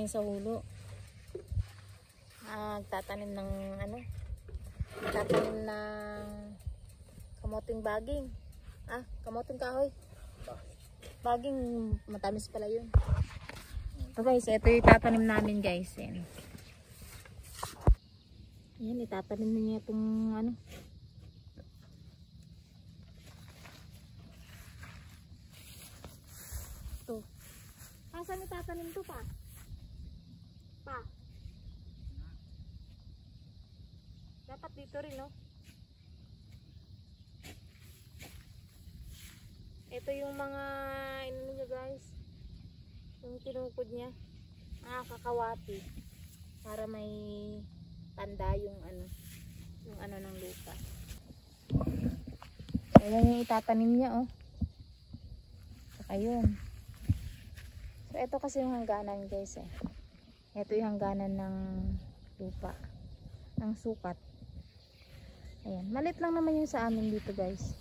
ngayon sa hulo. Tatanim ng tatanim ng kamoting baging. Kamoting kahoy. Baging, matamis pala yun. So guys, ito yung tatanim namin guys. Yan, itatanim na niya itong ito. Saan itatanim ito pa? Dapat dito rin, no? Ito yung mga niya guys, yung tinukod niya, kakawati, para may tanda yung ng lupa. Ayan yung itatanim niya, oh. Saka yun. So ito kasi yung hangganan guys, eh. Ito yung hangganan ng lupa, ng sukat. Ayan, malit lang naman yung sa amin dito guys.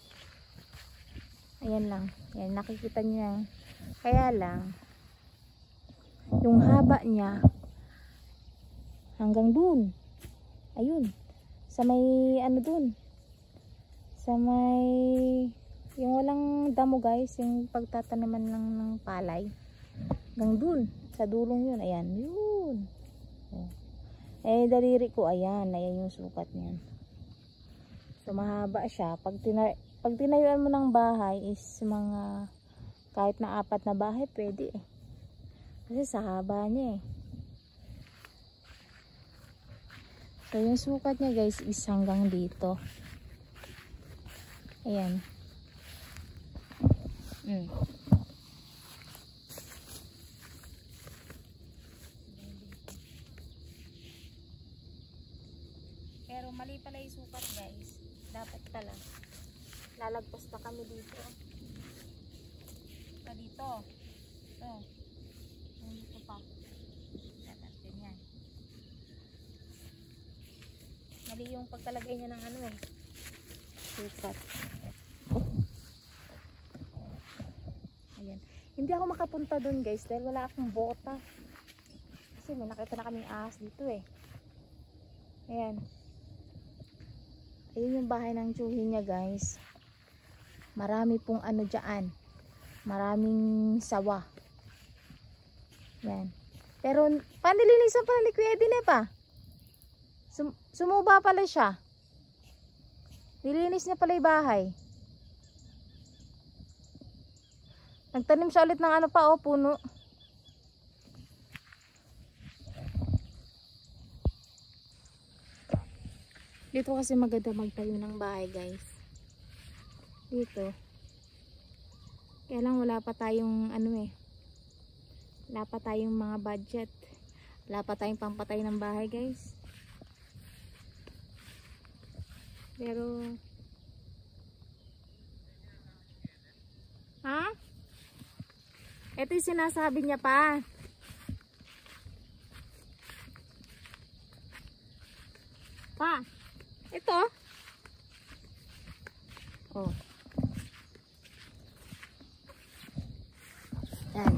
Ayan lang. Ayan, nakikita niya. Kaya lang, yung haba niya, hanggang dun. Ayun. Sa may, dun. Sa may, yung walang damo guys, yung pagtataniman lang ng palay. Hanggang dun. Sa dulong yun. Ayan. Yun. Daliri ko, ayan. Ayan yung sukat niyan. So, mahaba siya. Pag tinayuan mo ng bahay is mga kahit na 4 na bahay pwede eh. Kasi sa haba niya eh. So yung sukat niya guys is hanggang dito. Ayan. Pero mali pala yung sukat guys. Dapat pala lalagpas pa kami dito. Dito. Ito. Dito pa. Dapat ganyan. Mali yung pagkalagay niya ng sukat. Ayan. Hindi ako makapunta dun guys dahil wala akong bota. Kasi may nakita na kaming ahas dito eh. Ayan. Ayun yung bahay ng tsuhin niya guys. Marami pong dyan. Maraming sawa. Yan. Pero panilinisan pala ni Kuya Edine pa. Sumuba pala siya. Nilinis niya pala yung bahay. Nagtanim siya ulit ng puno. Dito kasi maganda magtayo ng bahay guys. Dito. Kaya lang wala pa tayong wala pa tayong mga budget. Wala pa tayong pampatay ng bahay guys. Pero ito yung sinasabi niya pa. Ito. Oh. Yan.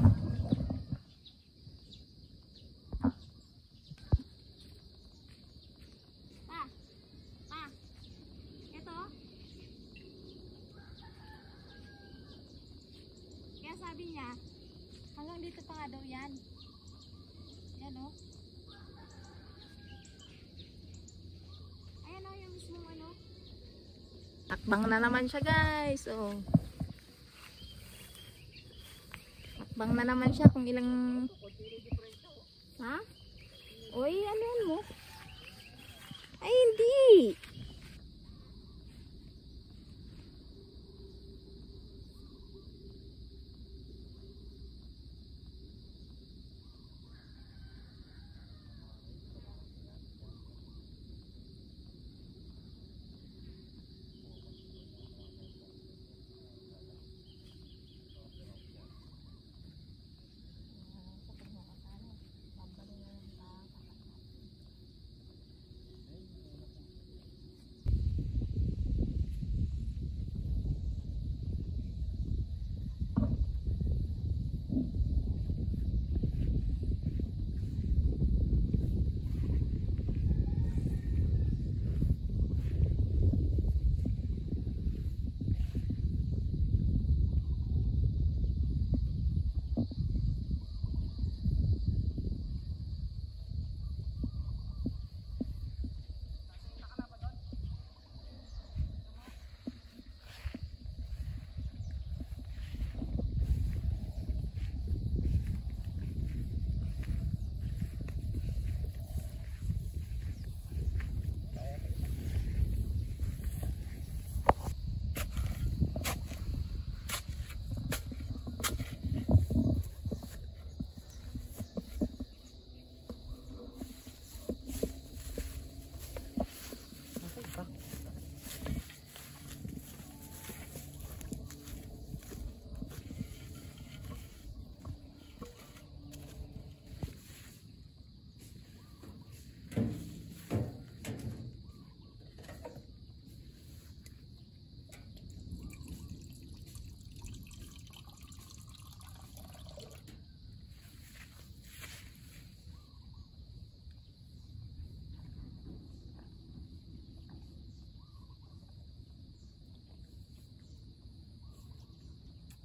Ito. Kaya sabi niya, hanggang dito pa nga daw yan. Yan oh. Ayan oh, yung mismong Takbang na naman siya guys. Oh. Takbang na naman siya kung ilang Oy, ano yan mo? Ay, hindi.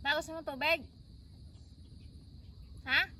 Gusto mo tubig? Ha?